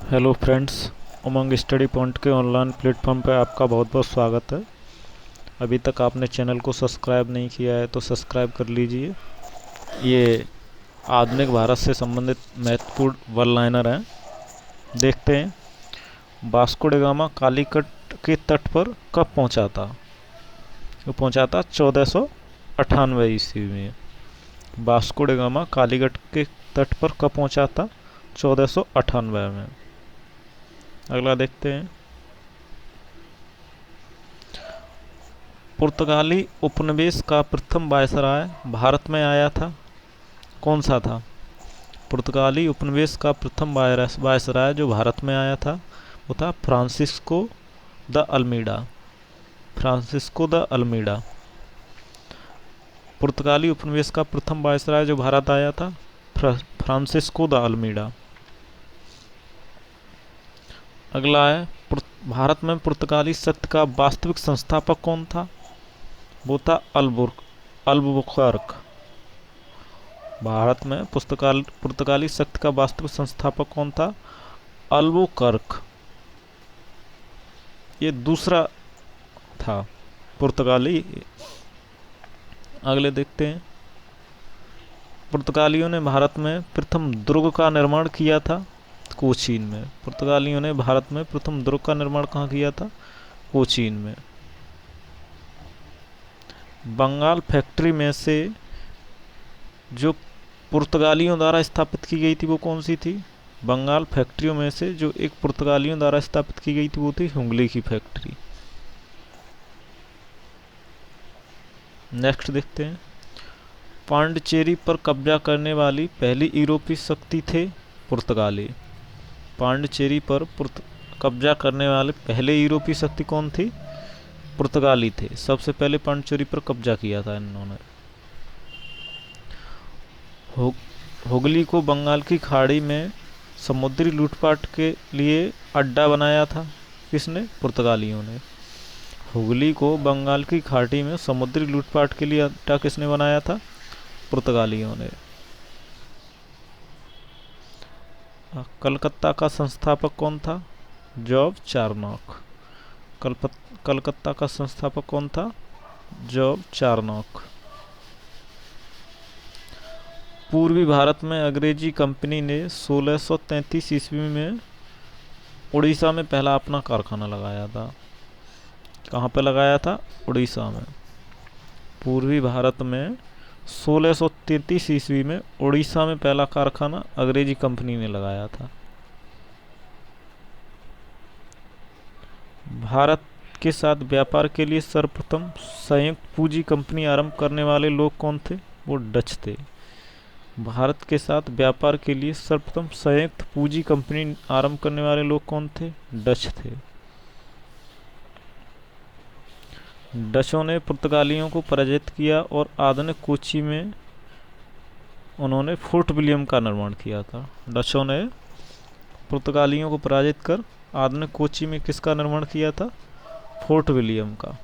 Hello friends. Umang study point के online platform पर आपका बहुत बहुत स्वागत है। अभी तक आपने चैनल को सब्सक्राइब नहीं किया है तो सब्सक्राइब कर लीजिए। ये आधुनिक भारत से संबंधित महत्वपूर्ण वन लाइनर हैं। देखते हैं, वास्को ड गामा कालीकट के तट पर कब पहुंचा था? वो पहुंचा था 1498 ईस्वी में। वास्को ड गामा कालीकट के तट पर कब पहुंचा था? 1498 में। अगला देखते हैं, पुर्तगाली उपनिवेश का प्रथम वायसराय भारत में आया था, कौन सा था? पुर्तगाली उपनिवेश का प्रथम वायसराय जो भारत में आया था वो था Francisco de Almeida. Francisco de Almeida. पुर्तगाली उपनिवेश का प्रथम वायसराय जो भारत आया था फ्रांसिस्को द अल्मीडा। अगला है, भारत में पुर्तगाली शक्ति का वास्तविक संस्थापक कौन था? वो था अल्बुकर्क। भारत में पुर्तगाली शक्ति का वास्तविक संस्थापक कौन था? अल्बुकर्क। ये दूसरा था पुर्तगाली। अगले देखते हैं, पुर्तगालियों ने भारत में प्रथम दुर्ग का निर्माण किया था कोचीन में। पुर्तगालियों ने भारत में प्रथम दुर्ग का निर्माण कहाँ किया था? कोचीन में। बंगाल फैक्ट्री में से जो पुर्तगालियों द्वारा स्थापित की गई थी वो कौन सी थी? बंगाल फैक्ट्रियों में से जो एक पुर्तगालियों द्वारा स्थापित की गई थी वो थी हुगली की फैक्ट्री। नेक्स्ट देखते हैं, पांडिचेरी पर कब्जा करने वाली पहली यूरोपीय शक्ति थे पुर्तगाली। पांडिचेरी पर कब्जा करने वाले पहले यूरोपीय शक्ति कौन थी? पुर्तगाली थे। सबसे पहले पांडिचेरी पर कब्जा किया था इन्होंने। हुगली को बंगाल की खाड़ी में समुद्री लूटपाट के लिए अड्डा बनाया था किसने? पुर्तगालियों ने। हुगली को बंगाल की खाड़ी में समुद्री लूटपाट के लिए अड्डा किसने बनाया था? पुर्तगालियों ने। कलकत्ता का संस्थापक कौन था? Job Charnock. कलकत्ता का संस्थापक कौन था? Job Charnock. पूर्वी भारत में अंग्रेजी कंपनी ने 1633 ईस्वी में उड़ीसा में पहला अपना कारखाना लगाया था। कहाँ पे लगाया था? उड़ीसा में। पूर्वी भारत में 1633 ईस्वी में उड़ीसा में पहला कारखाना अंग्रेजी कंपनी ने लगाया था। भारत के साथ व्यापार के लिए सर्वप्रथम संयुक्त पूंजी कंपनी आरंभ करने वाले लोग कौन थे? वो डच थे। भारत के साथ व्यापार के लिए सर्वप्रथम संयुक्त पूंजी कंपनी आरंभ करने वाले लोग कौन थे? डच थे। डचों ने पुर्तगालियों को पराजित किया और आधुनिक कोची में उन्होंने फोर्ट विलियम का निर्माण किया था। डचों ने पुर्तगालियों को पराजित कर आधुनिक कोची में किसका निर्माण किया था? फोर्ट विलियम का।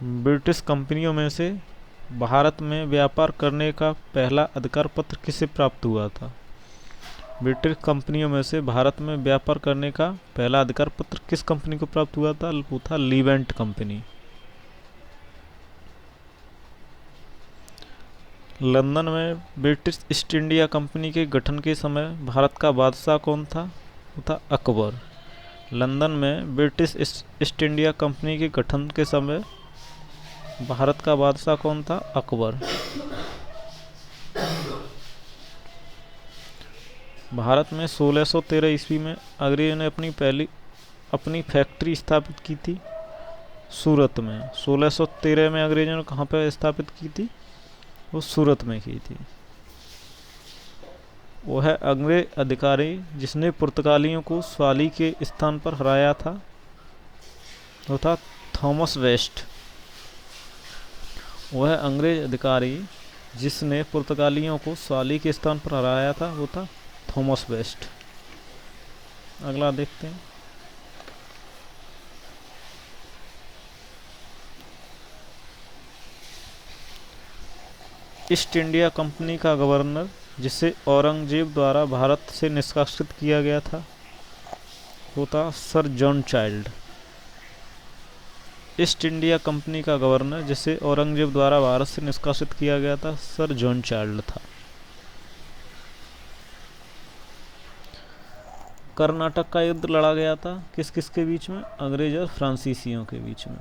ब्रिटिश कंपनियों में से भारत में व्यापार करने का पहला अधिकार पत्र किसे प्राप्त हुआ था? ब्रिटिश कंपनियों में से भारत में व्यापार करने का पहला अधिकार पत्र किस कंपनी को प्राप्त हुआ था? वो था लीवेंट कंपनी। लंदन में ब्रिटिश ईस्ट इंडिया कंपनी के गठन के समय भारत का बादशाह कौन था? वो था अकबर। लंदन में ब्रिटिश ईस्ट इंडिया कंपनी के गठन के समय भारत का बादशाह कौन था? अकबर। भारत में 1613 ईस्वी में अंग्रेजों ने अपनी फैक्ट्री स्थापित की थी सूरत में। 1613 में अंग्रेजों ने कहाँ पर स्थापित की थी? वो सूरत में की थी। वो है अंग्रेज अधिकारी जिसने पुर्तगालियों को स्वाली के स्थान पर हराया था, वो था थॉमस वेस्ट। वह अंग्रेज अधिकारी जिसने पुर्तगालियों को स्वाली के स्थान पर हराया था वो था थॉमस वेस्ट। अगला देखते हैं, ईस्ट इंडिया कंपनी का गवर्नर जिसे औरंगजेब द्वारा भारत से निष्कासित किया गया था? वो था sir John child. East India company का गवर्नर जिसे औरंगजेब द्वारा भारत से निष्कासित किया गया था, सर जॉन चाइल्ड था। कर्नाटक का युद्ध लड़ा गया था किस किस के बीच में? अंग्रेज और फ्रांसीसियों के बीच में।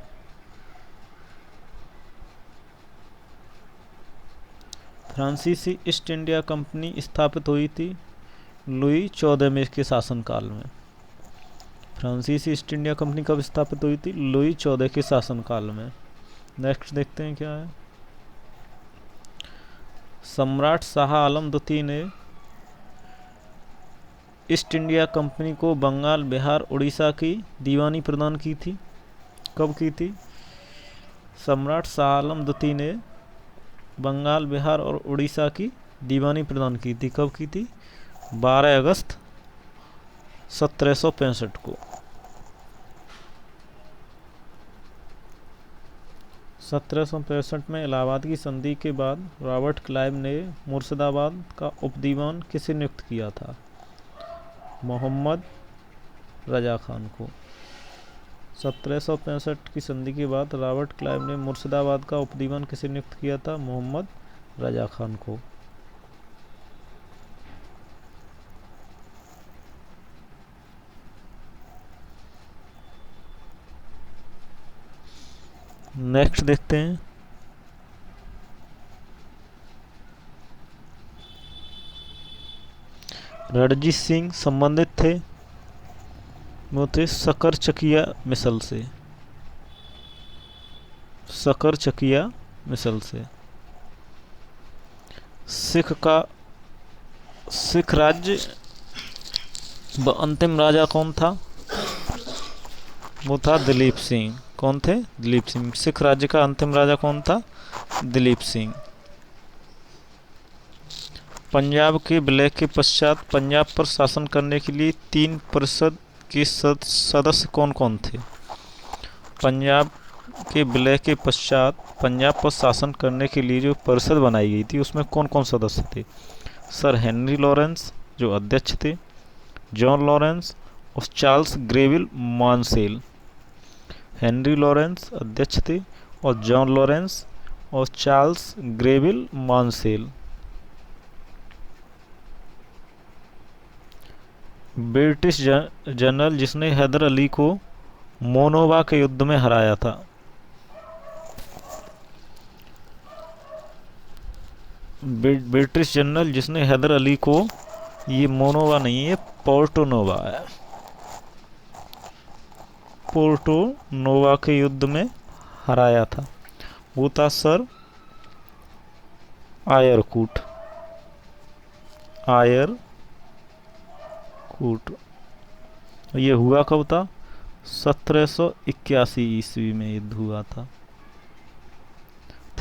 फ्रांसीसी ईस्ट इंडिया कंपनी स्थापित हुई थी लुई 14वें के शासनकाल में। फ्रांसीसी ईस्ट इंडिया कंपनी कब स्थापित हुई थी? लुई 14 के शासनकाल में। नेक्स्ट देखते हैं क्या है। सम्राट शाह आलम द्वितीय ने ईस्ट इंडिया कंपनी को बंगाल, बिहार, उड़ीसा की दीवानी प्रदान की थी। कब की थी? सम्राट शाह आलम द्वितीय ने बंगाल, बिहार और उड़ीसा की दीवानी प्रदान की थी। कब की थी? 12 अगस्त 1765 को। 1765 में इलाहाबाद की संधि के बाद रॉबर्ट क्लाइव ने मुर्शिदाबाद का उपदीवान किसे नियुक्त किया था? मोहम्मद रजा खान को। 1765 की संधि के बाद रॉबर्ट क्लाइव ने मुर्शिदाबाद का उपदीवान किसे नियुक्त किया था? मोहम्मद रजा खान को। नेक्स्ट देखते हैं। रणजीत सिंह संबंधित थे वो थे शकरचकिया मिसल से। शकरचकिया मिसल से। सिख राज्य व अंतिम राजा कौन था? वो था दिलीप सिंह। कौन थे? दिलीप सिंह। सिख राज्य का अंतिम राजा कौन था? दिलीप सिंह। पंजाब के विलय के पश्चात पंजाब पर शासन करने के लिए 3 परिषद के सदस्य कौन कौन थे? पंजाब के विलय के पश्चात पंजाब पर शासन करने के लिए जो परिषद बनाई गई थी उसमें कौन कौन सदस्य थे? सर हेनरी लॉरेंस जो अध्यक्ष थे, जॉन लॉरेंस और चार्ल्स ग्रेविल मॉन्सेल। हेनरी लॉरेंस अध्यक्ष थे और जॉन लॉरेंस और चार्ल्स ग्रेविल मॉन्सेल। ब्रिटिश जनरल जिसने हैदर अली को मोनोवा के युद्ध में हराया था। ब्रिटिश जनरल जिसने हैदर अली को, ये मोनोवा नहीं है, पोर्टो नोवा है, पोर्टो नोवा के युद्ध में हराया था, वो था सर आयरकूट। ये हुआ कब था? 1781 ईस्वी में युद्ध हुआ था।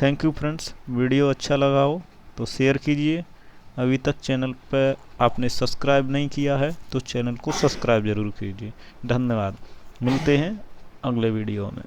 Thank you friends. वीडियो अच्छा लगा हो तो शेयर कीजिए। अभी तक चैनल पर आपने सब्सक्राइब नहीं किया है तो चैनल को सब्सक्राइब जरूर कीजिए। धन्यवाद। मिलते हैं अगले वीडियो में।